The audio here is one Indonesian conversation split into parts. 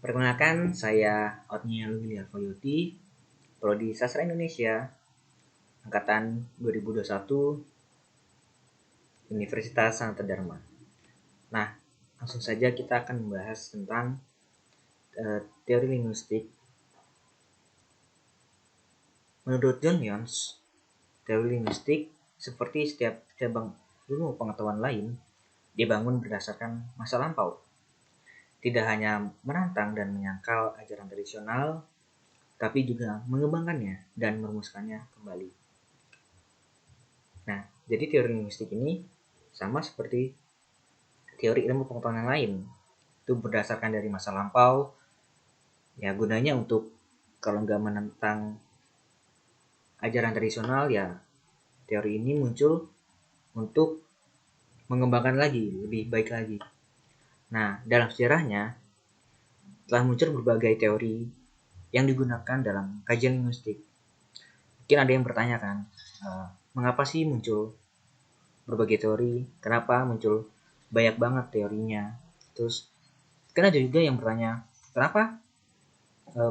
Perkenalkan, saya Otniel William Voyoti, Prodi Sastra Indonesia, Angkatan 2021, Universitas Sanata Dharma. Nah, langsung saja kita akan membahas tentang teori linguistik. Menurut John Lyons, teori linguistik seperti setiap cabang ilmu pengetahuan lain, dibangun berdasarkan masa lampau. Tidak hanya menantang dan menyangkal ajaran tradisional, tapi juga mengembangkannya dan merumuskannya kembali. Nah, jadi teori linguistik ini sama seperti teori ilmu pengetahuan yang lain. Itu berdasarkan dari masa lampau, ya gunanya untuk kalau nggak menentang ajaran tradisional, ya teori ini muncul untuk mengembangkan lagi, lebih baik lagi. Nah, dalam sejarahnya telah muncul berbagai teori yang digunakan dalam kajian linguistik. Mungkin ada yang bertanya kan, mengapa sih muncul berbagai teori? Kenapa muncul banyak banget teorinya? Terus kan ada juga yang bertanya, kenapa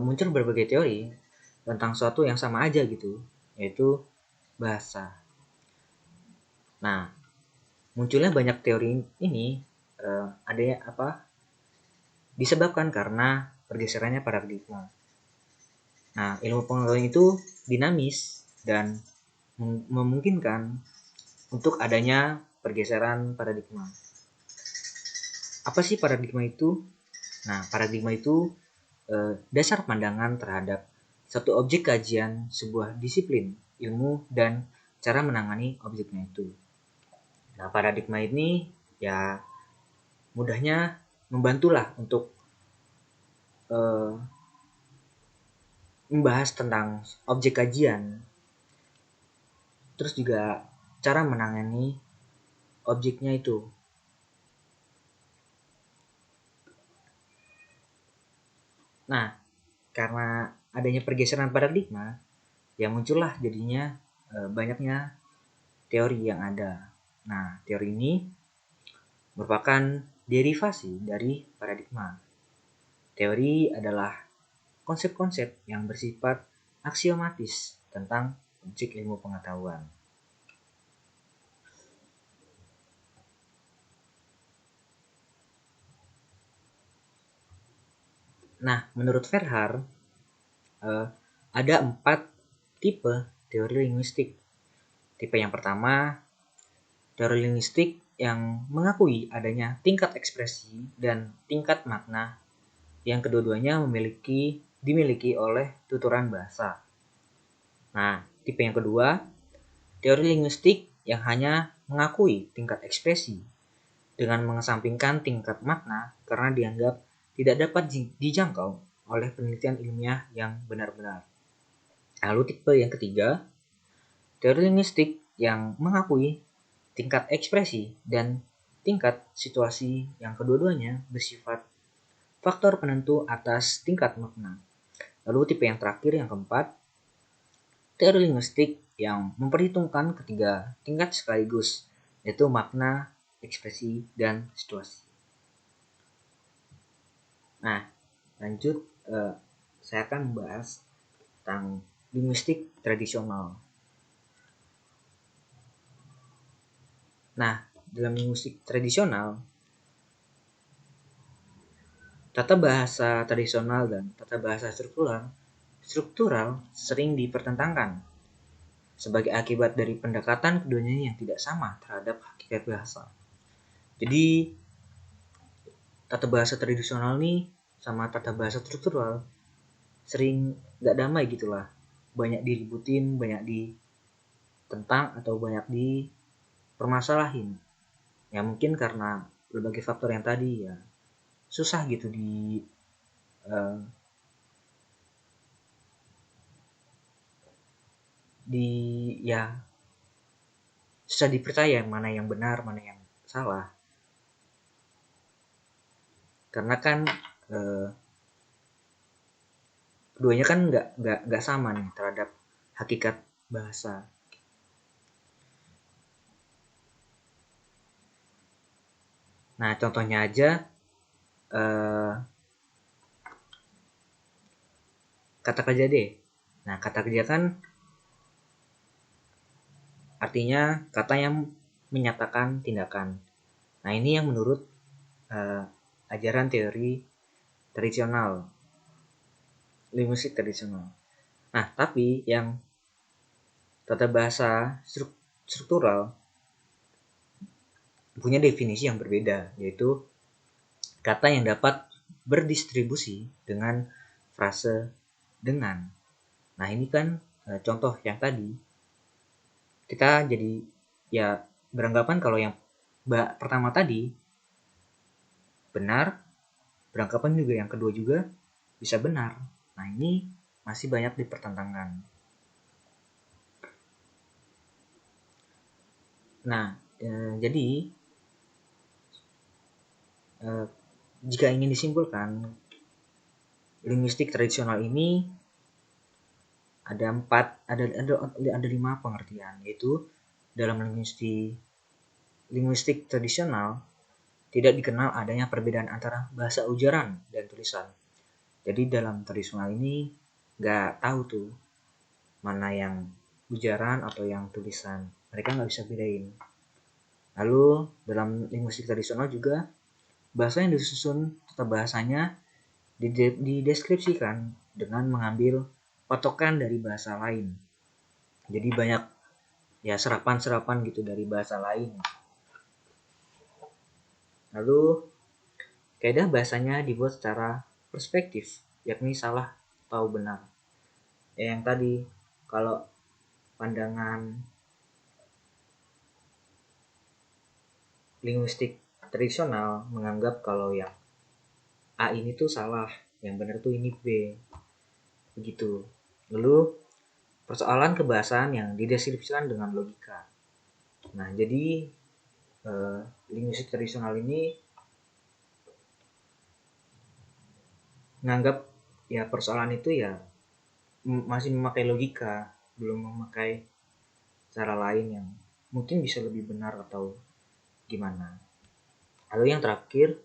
muncul berbagai teori tentang sesuatu yang sama aja gitu, yaitu bahasa. Nah, munculnya banyak teori ini adanya disebabkan karena pergeserannya paradigma. Nah, ilmu pengetahuan itu dinamis dan memungkinkan untuk adanya pergeseran paradigma. Apa sih paradigma itu? Nah, paradigma itu dasar pandangan terhadap satu objek kajian sebuah disiplin ilmu dan cara menangani objeknya itu. Nah, paradigma ini ya mudahnya membantulah untuk membahas tentang objek kajian, terus juga cara menangani objeknya itu. Nah, karena adanya pergeseran paradigma, ya muncullah jadinya banyaknya teori yang ada. Nah, teori ini merupakan derivasi dari paradigma. Teori adalah konsep-konsep yang bersifat aksiomatis tentang objek ilmu pengetahuan. Nah, menurut Verhaar, ada 4 tipe teori linguistik. Tipe yang pertama, teori linguistik yang mengakui adanya tingkat ekspresi dan tingkat makna yang kedua-duanya dimiliki oleh tuturan bahasa. Nah, tipe yang kedua, teori linguistik yang hanya mengakui tingkat ekspresi dengan mengesampingkan tingkat makna karena dianggap tidak dapat dijangkau oleh penelitian ilmiah yang benar-benar. Lalu tipe yang ketiga, teori linguistik yang mengakui tingkat ekspresi dan tingkat situasi yang kedua-duanya bersifat faktor penentu atas tingkat makna. Lalu tipe yang terakhir, yang keempat, teori linguistik yang memperhitungkan ketiga tingkat sekaligus, yaitu makna, ekspresi, dan situasi. Nah, lanjut, saya akan membahas tentang linguistik tradisional. Nah, dalam linguistik tradisional, tata bahasa tradisional dan tata bahasa struktural sering dipertentangkan sebagai akibat dari pendekatan keduanya yang tidak sama terhadap hakikat bahasa. Jadi, tata bahasa tradisional nih sama tata bahasa struktural sering gak damai gitulah. Banyak diributin, banyak ditentang atau banyak dipermasalahin. Ya mungkin karena berbagai faktor yang tadi ya susah gitu ya susah dipercaya mana yang benar, mana yang salah. Karena kan keduanya kan nggak sama nih terhadap hakikat bahasa. Nah, contohnya aja kata kerja D. Nah, kata kerja kan artinya kata yang menyatakan tindakan. Nah, ini yang menurut ajaran teori tradisional, linguistik tradisional. Nah, tapi yang tata bahasa struktural punya definisi yang berbeda, yaitu kata yang dapat berdistribusi dengan frase dengan. Nah, ini kan contoh yang tadi. Kita jadi ya beranggapan kalau yang pertama tadi benar, beranggapan juga yang kedua juga bisa benar. Nah, ini masih banyak dipertentangkan. Nah, jadi jika ingin disimpulkan, linguistik tradisional ini ada 5 pengertian, yaitu dalam linguistik tradisional tidak dikenal adanya perbedaan antara bahasa ujaran dan tulisan. Jadi dalam tradisional ini nggak tahu tuh mana yang ujaran atau yang tulisan. Mereka nggak bisa bedain. Lalu dalam linguistik tradisional juga bahasa yang disusun tata bahasanya dideskripsikan dengan mengambil patokan dari bahasa lain. Jadi banyak ya serapan-serapan gitu dari bahasa lain. Lalu kaidah bahasanya dibuat secara perspektif, yakni salah atau benar. Yang tadi kalau pandangan linguistik tradisional menganggap kalau yang A ini tuh salah, yang benar tuh ini B. Begitu. Lalu persoalan kebahasaan yang dideskripsikan dengan logika. Nah, jadi linguistik tradisional ini menganggap ya persoalan itu ya masih memakai logika, belum memakai cara lain yang mungkin bisa lebih benar atau gimana. Lalu yang terakhir,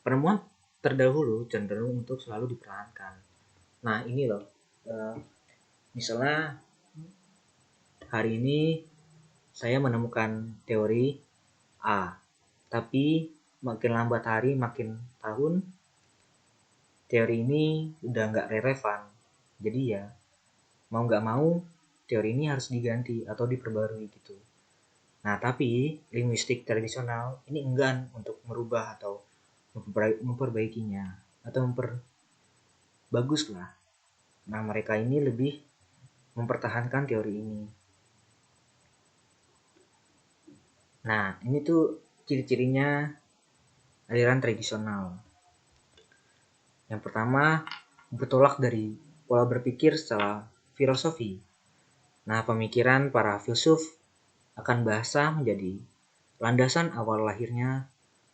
penemuan terdahulu cenderung untuk selalu dipertahankan. Nah, ini loh, misalnya hari ini saya menemukan teori A, tapi makin lambat hari, makin tahun, teori ini udah nggak relevan. Jadi ya mau nggak mau teori ini harus diganti atau diperbarui gitu. Nah, tapi linguistik tradisional ini enggan untuk merubah atau memperbaikinya atau memperbagus lah. Nah, mereka ini lebih mempertahankan teori ini. Nah, ini tuh ciri-cirinya aliran tradisional. Yang pertama, bertolak dari pola berpikir secara filosofi. Nah, pemikiran para filsuf akan bahasa menjadi landasan awal lahirnya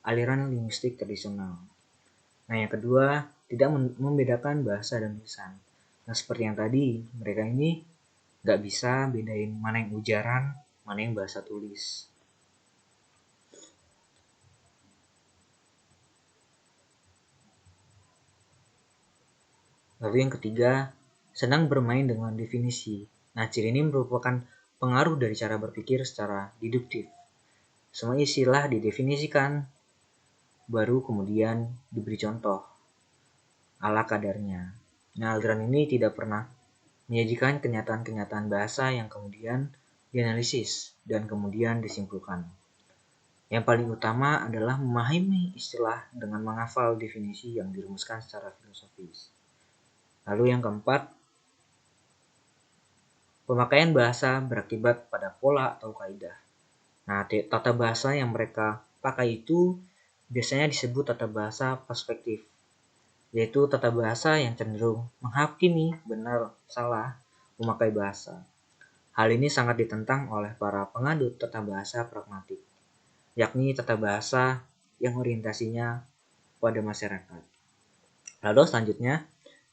aliran linguistik tradisional. Nah, yang kedua, tidak membedakan bahasa dan tulisan. Nah, seperti yang tadi, mereka ini nggak bisa bedain mana yang ujaran, mana yang bahasa tulis. Lalu yang ketiga, senang bermain dengan definisi. Nah, ciri ini merupakan pengaruh dari cara berpikir secara deduktif. Semua istilah didefinisikan, baru kemudian diberi contoh ala kadarnya. Nah, aliran ini tidak pernah menyajikan kenyataan-kenyataan bahasa yang kemudian dianalisis dan kemudian disimpulkan. Yang paling utama adalah memahami istilah dengan menghafal definisi yang dirumuskan secara filosofis. Lalu yang keempat, pemakaian bahasa berakibat pada pola atau kaidah. Nah, tata bahasa yang mereka pakai itu biasanya disebut tata bahasa perspektif, yaitu tata bahasa yang cenderung menghakimi benar salah memakai bahasa. Hal ini sangat ditentang oleh para pengadut tata bahasa pragmatik, yakni tata bahasa yang orientasinya pada masyarakat. Lalu selanjutnya,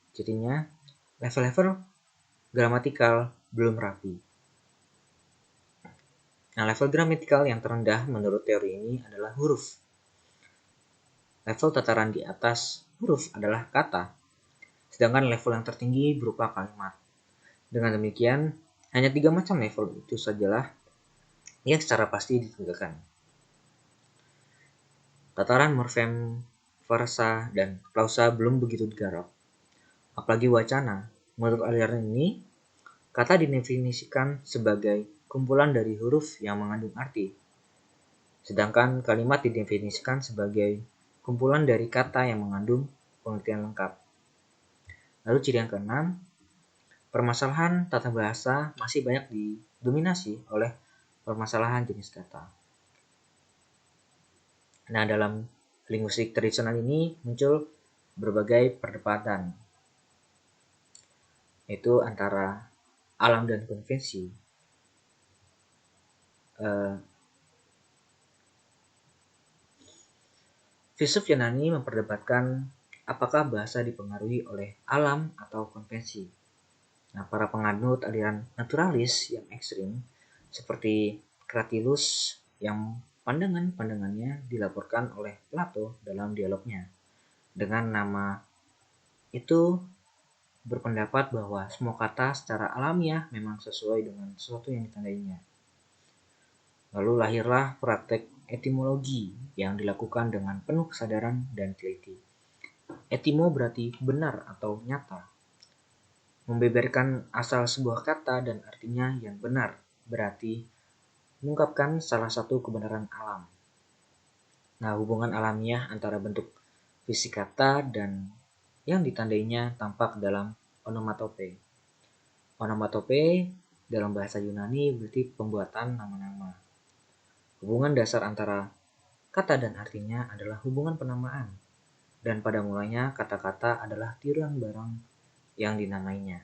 cirinya level-level gramatikal belum rapi. Nah, level gramatikal yang terendah menurut teori ini adalah huruf. Level tataran di atas huruf adalah kata, sedangkan level yang tertinggi berupa kalimat. Dengan demikian, hanya 3 macam level itu sajalah yang secara pasti ditegakkan. Tataran morfem, frasa, dan klausa belum begitu digarap. Apalagi wacana. Menurut aliran ini, kata didefinisikan sebagai kumpulan dari huruf yang mengandung arti. Sedangkan kalimat didefinisikan sebagai kumpulan dari kata yang mengandung pengertian lengkap. Lalu ciri yang keenam, permasalahan tata bahasa masih banyak didominasi oleh permasalahan jenis kata. Nah, dalam linguistik tradisional ini muncul berbagai perdebatan, yaitu antara alam dan konvensi. Filsuf Yunani memperdebatkan apakah bahasa dipengaruhi oleh alam atau konvensi. Nah, para penganut aliran naturalis yang ekstrim seperti Cratylus yang pandangannya dilaporkan oleh Plato dalam dialognya dengan nama itu berpendapat bahwa semua kata secara alamiah memang sesuai dengan sesuatu yang ditandainya. Lalu lahirlah praktek etimologi yang dilakukan dengan penuh kesadaran dan teliti. Etimo berarti benar atau nyata. Membeberkan asal sebuah kata dan artinya yang benar berarti mengungkapkan salah satu kebenaran alam. Nah, hubungan alamiah antara bentuk fisik kata dan yang ditandainya tampak dalam onomatope. Onomatope dalam bahasa Yunani berarti pembuatan nama-nama. Hubungan dasar antara kata dan artinya adalah hubungan penamaan. Dan pada mulanya kata-kata adalah tiruan barang yang dinamainya.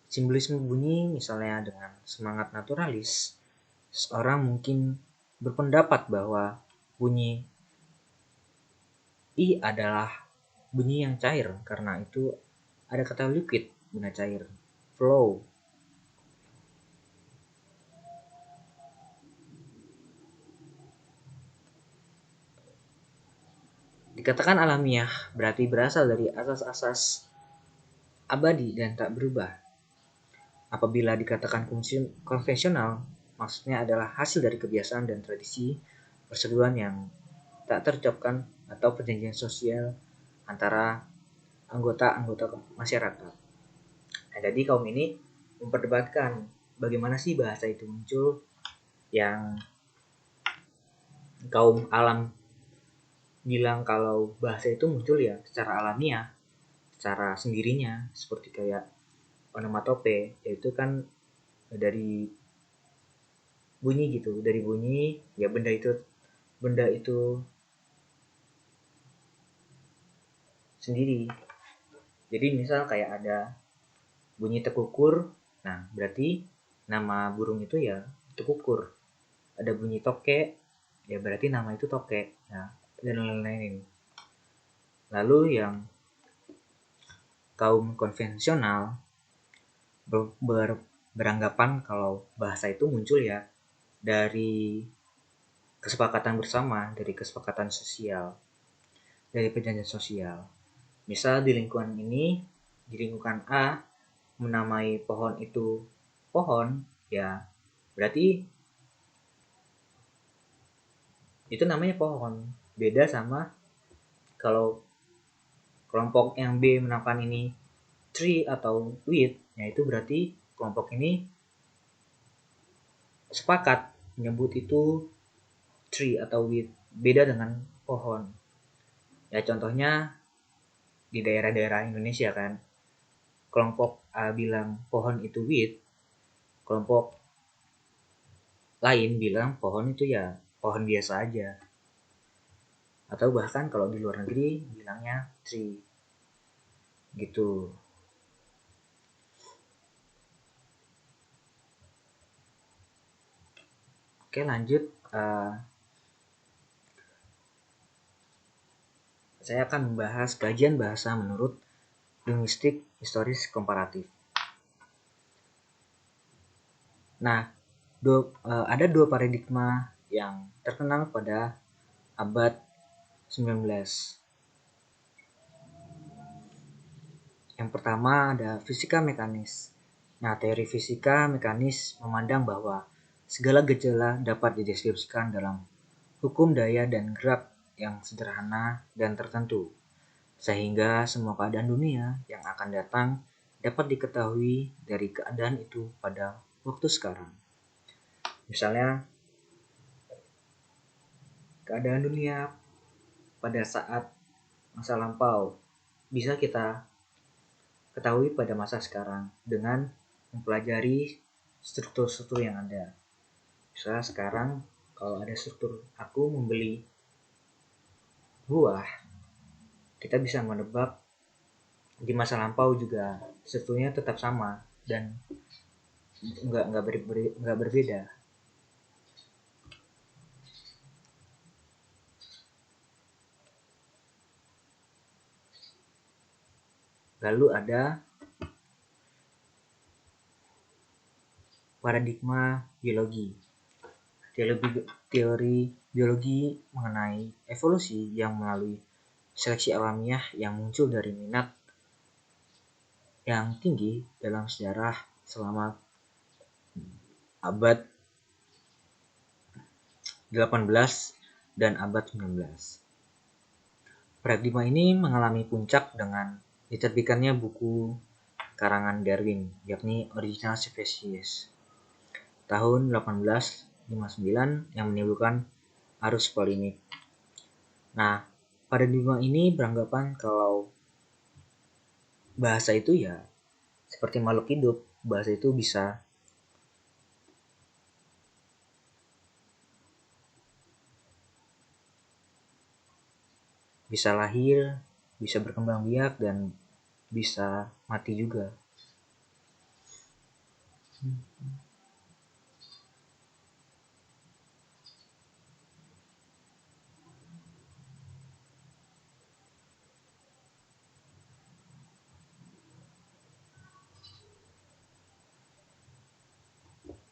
Simbolisme bunyi misalnya dengan semangat naturalis, seorang mungkin berpendapat bahwa bunyi I adalah bunyi yang cair, karena itu ada kata liquid, guna cair, flow. Dikatakan alamiah berarti berasal dari asas-asas abadi dan tak berubah. Apabila dikatakan konvensional, maksudnya adalah hasil dari kebiasaan dan tradisi persetujuan yang tak terucapkan atau perjanjian sosial antara anggota-anggota masyarakat. Nah, jadi kaum ini memperdebatkan bagaimana sih bahasa itu muncul, yang kaum alam bilang kalau bahasa itu muncul ya secara alamiah, secara sendirinya, seperti kayak onomatope, yaitu kan dari bunyi gitu, dari bunyi ya benda itu sendiri. Jadi misal kayak ada bunyi tekukur, nah berarti nama burung itu ya tekukur. Ada bunyi toke, ya berarti nama itu toke, nah, dan lain-lain. Lalu yang kaum konvensional beranggapan kalau bahasa itu muncul ya dari kesepakatan bersama, dari kesepakatan sosial, dari perjanjian sosial. Misal di lingkungan ini, di lingkungan A, menamai pohon itu pohon, ya berarti itu namanya pohon. Beda sama kalau kelompok yang B menamakan ini tree atau weed, ya itu berarti kelompok ini sepakat menyebut itu tree atau weed, beda dengan pohon. Ya contohnya di daerah-daerah Indonesia kan, kelompok A bilang pohon itu weed, kelompok lain bilang pohon itu ya pohon biasa aja. Atau bahkan kalau di luar negeri bilangnya tree. Gitu. Oke, lanjut. Saya akan membahas kajian bahasa menurut linguistik historis komparatif. Nah, ada dua paradigma yang terkenal pada abad 19. Yang pertama ada fisika mekanis. Nah, teori fisika mekanis memandang bahwa segala gejala dapat dideskripsikan dalam hukum daya dan gerak yang sederhana dan tertentu, sehingga semua keadaan dunia yang akan datang dapat diketahui dari keadaan itu pada waktu sekarang. Misalnya, keadaan dunia pada saat masa lampau bisa kita ketahui pada masa sekarang dengan mempelajari struktur-struktur yang ada. Misalnya sekarang kalau ada struktur aku membeli buah, kita bisa menebak di masa lampau juga strukturnya tetap sama dan nggak berbeda. Lalu ada paradigma biologi. Teori biologi mengenai evolusi yang melalui seleksi alamiah yang muncul dari minat yang tinggi dalam sejarah selama abad 18 dan abad 19. Paradigma ini mengalami puncak dengan diterbitkannya buku karangan Darwin, yakni Original Species, tahun 1859 yang menimbulkan arus polemik. Nah, paradigma ini beranggapan kalau bahasa itu ya seperti makhluk hidup, bahasa itu bisa lahir, bisa berkembang biak, dan bisa mati juga.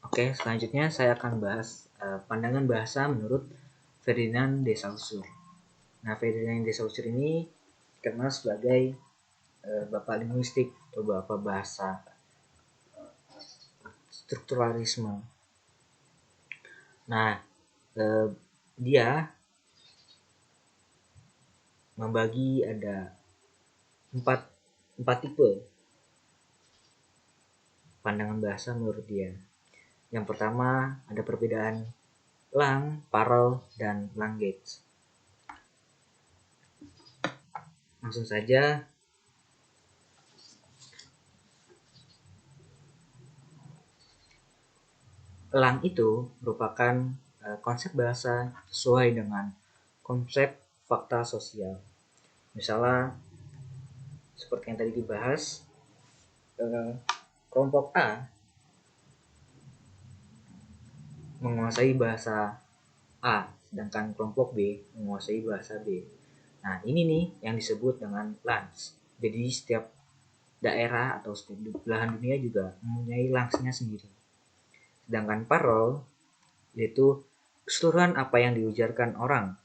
Oke, selanjutnya saya akan bahas pandangan bahasa menurut Ferdinand de Saussure. Nah, Ferdinand de Saussure ini dikenal sebagai bapak linguistik atau bapak bahasa strukturalisme. Nah, dia membagi ada empat tipe pandangan bahasa menurut dia. Yang pertama ada perbedaan lang, parel, dan language. Langsung saja. Lang itu merupakan konsep bahasa sesuai dengan konsep fakta sosial. Misalnya seperti yang tadi dibahas, kelompok A menguasai bahasa A, sedangkan kelompok B menguasai bahasa B. Nah, ini nih yang disebut dengan lands. Jadi setiap daerah atau setiap belahan dunia juga mempunyai langsnya sendiri. Sedangkan parol yaitu keseluruhan apa yang diujarkan orang,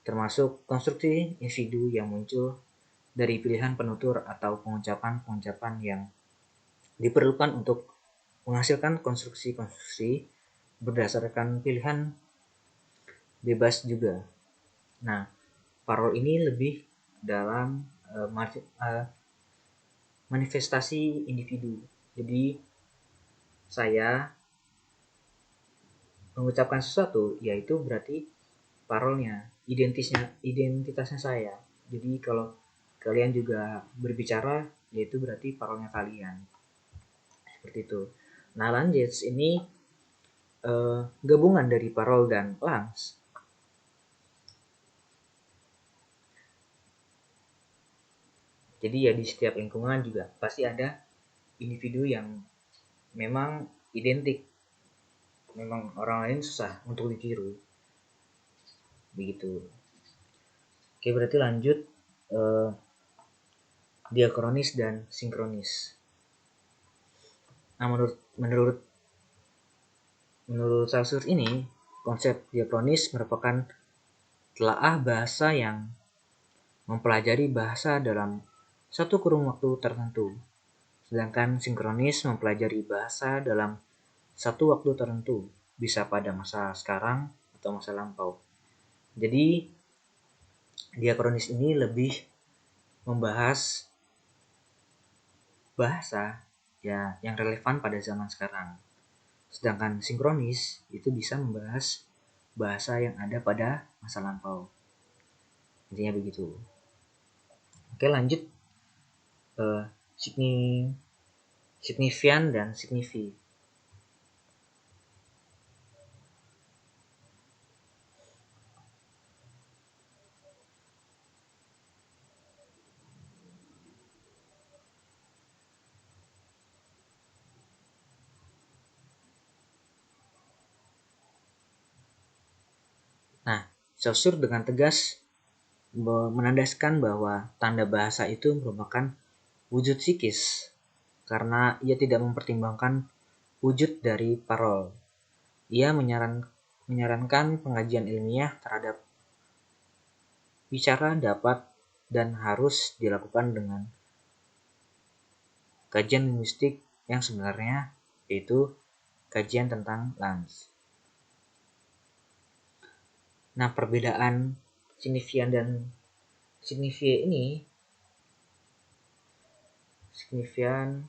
termasuk konstruksi individu yang muncul dari pilihan penutur atau pengucapan-pengucapan yang diperlukan untuk menghasilkan konstruksi-konstruksi berdasarkan pilihan bebas juga. Nah, parol ini lebih dalam manifestasi individu. Jadi saya mengucapkan sesuatu, yaitu berarti parolnya, identitasnya saya. Jadi kalau kalian juga berbicara, yaitu berarti parolnya kalian. Seperti itu. Nah, language ini gabungan dari parol dan langs. Jadi ya di setiap lingkungan juga pasti ada individu yang memang identik, memang orang lain susah untuk ditiru, begitu. Oke, berarti lanjut diakronis dan sinkronis. Nah, menurut Saussure ini, konsep diakronis merupakan telaah bahasa yang mempelajari bahasa dalam satu kurun waktu tertentu, sedangkan sinkronis mempelajari bahasa dalam satu waktu tertentu, bisa pada masa sekarang atau masa lampau. Jadi diakronis ini lebih membahas bahasa ya yang relevan pada zaman sekarang. Sedangkan sinkronis itu bisa membahas bahasa yang ada pada masa lampau. Intinya begitu. Oke, lanjut. Signifian dan signifi. Nah, Saussure dengan tegas menandaskan bahwa tanda bahasa itu merupakan wujud psikis karena ia tidak mempertimbangkan wujud dari parol. Ia menyarankan pengajian ilmiah terhadap bicara dapat dan harus dilakukan dengan kajian linguistik yang sebenarnya, yaitu kajian tentang lans. Nah, perbedaan signifian dan signifie ini, signifian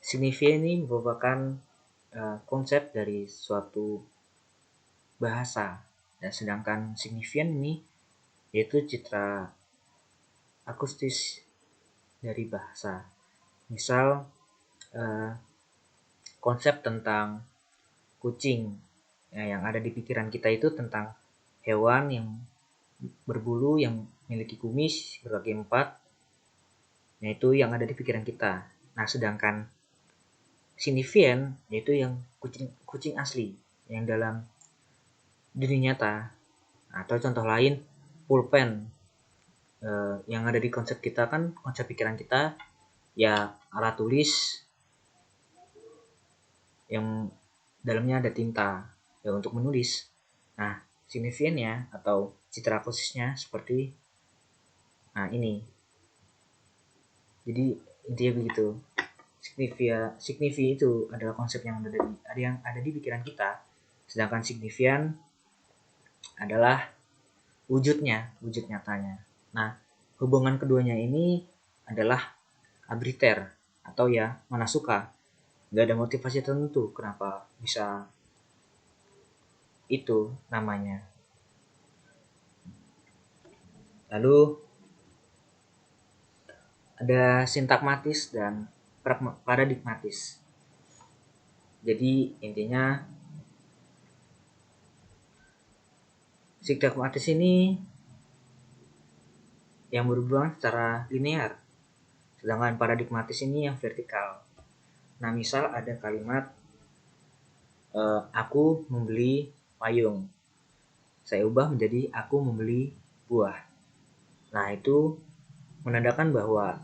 signifie ini merupakan konsep dari suatu bahasa, dan sedangkan signifian ini yaitu citra akustis dari bahasa. Misal konsep tentang kucing ya, yang ada di pikiran kita itu tentang hewan yang berbulu yang memiliki kumis berkaki 4, yaitu yang ada di pikiran kita. Nah, sedangkan signifian yaitu yang kucing asli yang dalam dunia nyata. Atau contoh lain, pulpen yang ada di konsep kita, kan konsep pikiran kita ya alat tulis yang dalamnya ada tinta ya untuk menulis. Nah, signifiannya atau citra khususnya seperti ini. Jadi intinya begitu. Signifi itu adalah konsep yang ada di pikiran kita, sedangkan signifian adalah wujud nyatanya. Nah, hubungan keduanya ini adalah arbitrter atau ya mana suka. Gak ada motivasi tertentu kenapa bisa itu namanya. Lalu ada sintagmatis dan paradigmatis. Jadi intinya sintagmatis ini yang berhubungan secara linear, sedangkan paradigmatis ini yang vertikal. Nah, misal ada kalimat aku membeli payung, saya ubah menjadi aku membeli buah. Nah, itu menandakan bahwa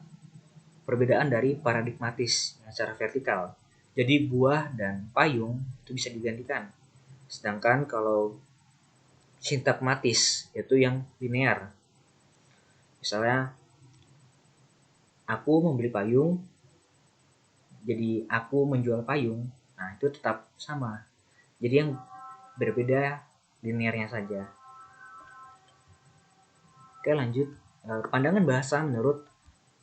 perbedaan dari paradigmatis yang secara vertikal. Jadi buah dan payung itu bisa digantikan. Sedangkan kalau sintagmatis yaitu yang linear, misalnya aku membeli payung jadi aku menjual payung, nah itu tetap sama. Jadi yang berbeda linearnya saja. Oke, lanjut. Pandangan bahasa menurut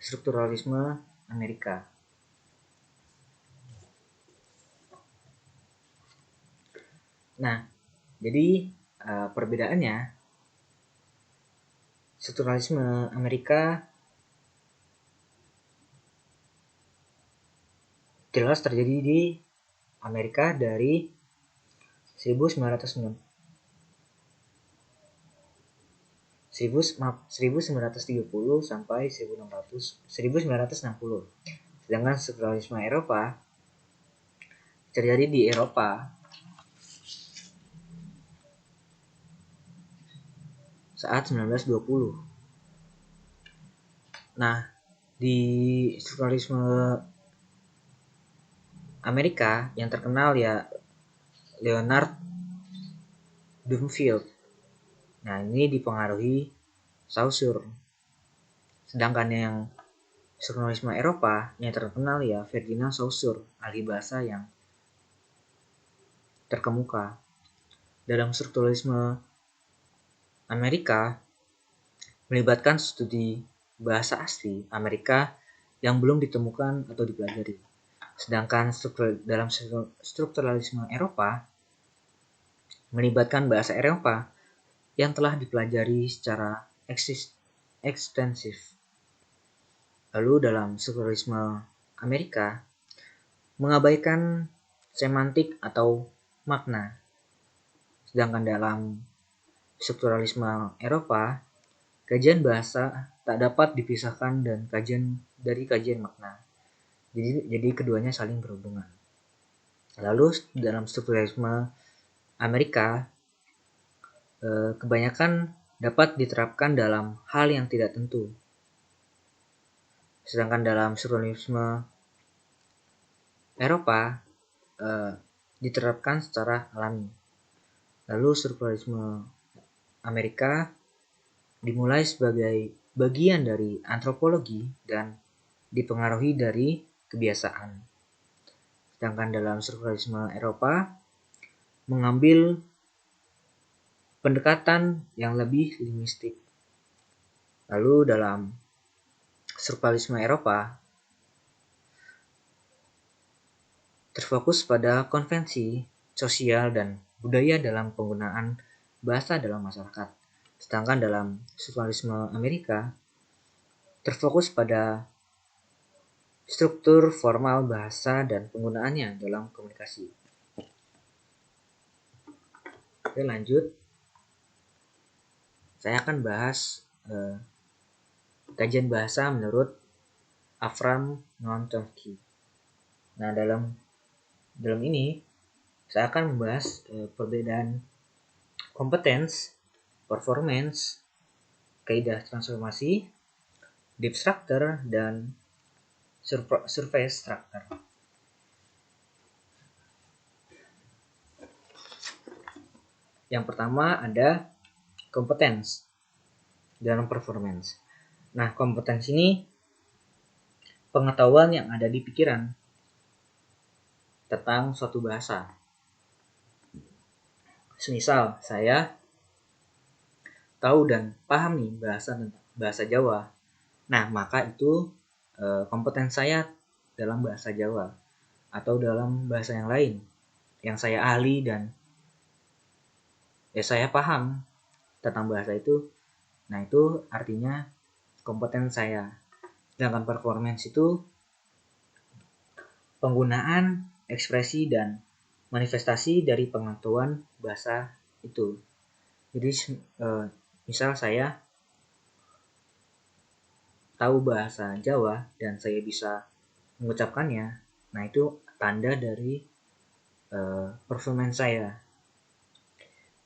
strukturalisme Amerika. Nah, jadi perbedaannya, strukturalisme Amerika jelas terjadi di Amerika dari 1930 sampai 1960. Sedangkan strukturalisme Eropa terjadi di Eropa saat 1920. Nah, di strukturalisme Amerika yang terkenal ya Leonard Bloomfield. Nah, ini dipengaruhi Saussure. Sedangkan yang strukturalisme Eropa yang terkenal ya Ferdinand Saussure, ahli bahasa yang terkemuka. Dalam strukturalisme Amerika melibatkan studi bahasa asli Amerika yang belum ditemukan atau dipelajari. Sedangkan dalam strukturalisme Eropa melibatkan bahasa Eropa yang telah dipelajari secara ekstensif. Lalu dalam strukturalisme Amerika mengabaikan semantik atau makna. Sedangkan dalam strukturalisme Eropa, kajian bahasa tak dapat dipisahkan dari kajian makna. Jadi keduanya saling berhubungan. Lalu dalam strukturalisme Amerika, kebanyakan dapat diterapkan dalam hal yang tidak tentu. Sedangkan dalam strukturalisme Eropa diterapkan secara alami. Lalu strukturalisme Amerika dimulai sebagai bagian dari antropologi dan dipengaruhi dari kebiasaan. Sedangkan dalam strukturalisme Eropa mengambil pendekatan yang lebih linguistik. Lalu dalam strukturalisme Eropa terfokus pada konvensi sosial dan budaya dalam penggunaan bahasa dalam masyarakat. Sedangkan dalam strukturalisme Amerika terfokus pada struktur formal bahasa dan penggunaannya dalam komunikasi. Oke, lanjut. Saya akan bahas kajian bahasa menurut Avram Noam Chomsky. Nah, dalam ini saya akan membahas perbedaan competence, performance, kaidah transformasi, deep structure, dan surface structure. Yang pertama ada competence dan performance. Nah, competence ini pengetahuan yang ada di pikiran tentang suatu bahasa. Semisal saya tahu dan paham nih bahasa Jawa. Nah, maka itu kompeten saya dalam bahasa Jawa atau dalam bahasa yang lain yang saya ahli dan saya paham tentang bahasa itu. Nah, itu artinya kompeten saya. Sedangkan performance itu penggunaan ekspresi dan manifestasi dari pengetahuan bahasa itu. Jadi misal saya tahu bahasa Jawa dan saya bisa mengucapkannya, nah itu tanda dari performance saya.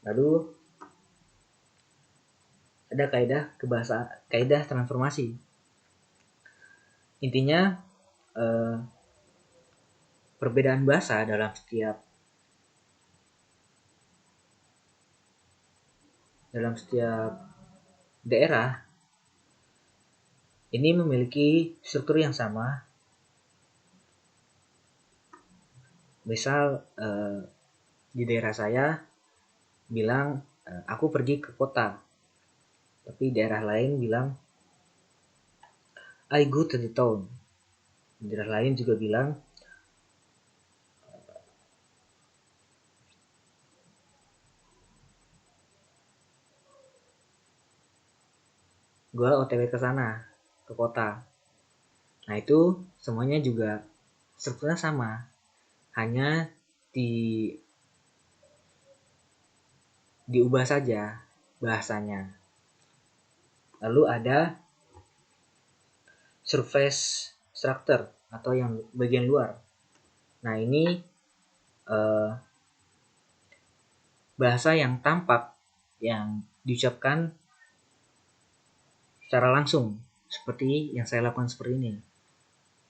Lalu ada kaidah transformasi. Intinya perbedaan bahasa dalam setiap daerah ini memiliki struktur yang sama. Misal di daerah saya bilang aku pergi ke kota, tapi daerah lain bilang I go to the town. Daerah lain juga bilang gue OTW ke sana, ke kota. Nah, itu semuanya juga strukturnya sama, hanya diubah saja bahasanya. Lalu ada surface structure atau yang bagian luar. Nah, ini bahasa yang tampak yang diucapkan secara langsung. seperti yang saya lakukan seperti ini.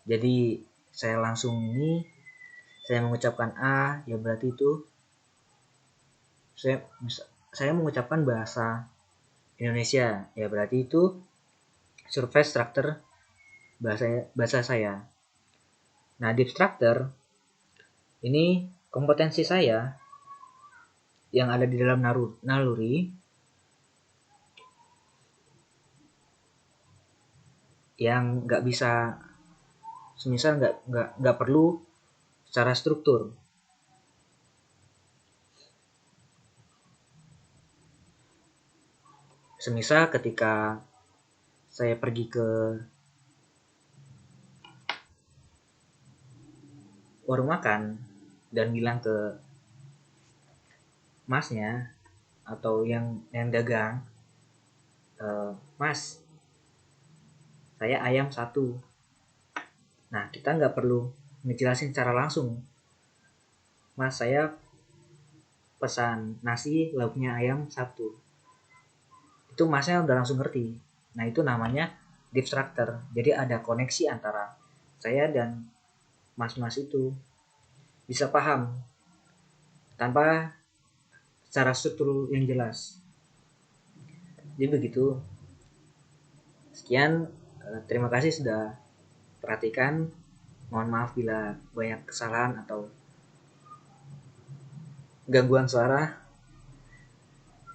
Jadi saya langsung ini, saya mengucapkan A, ya berarti itu saya mengucapkan bahasa Indonesia, ya berarti itu surface structure bahasa saya. Nah, deep structure ini kompetensi saya yang ada di dalam naluri yang nggak bisa, semisal nggak perlu secara struktur. Semisal ketika saya pergi ke warung makan dan bilang ke masnya atau yang dagang, Mas, saya ayam 1. Nah, kita nggak perlu ngejelasin secara langsung, Mas, saya pesan nasi lauknya ayam 1. Itu masnya udah langsung ngerti. Nah, itu namanya deep structure. Jadi ada koneksi antara saya dan mas-mas itu, bisa paham tanpa secara struktur yang jelas. Jadi begitu. Sekian, terima kasih sudah perhatikan. Mohon maaf bila banyak kesalahan atau gangguan suara.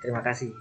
Terima kasih.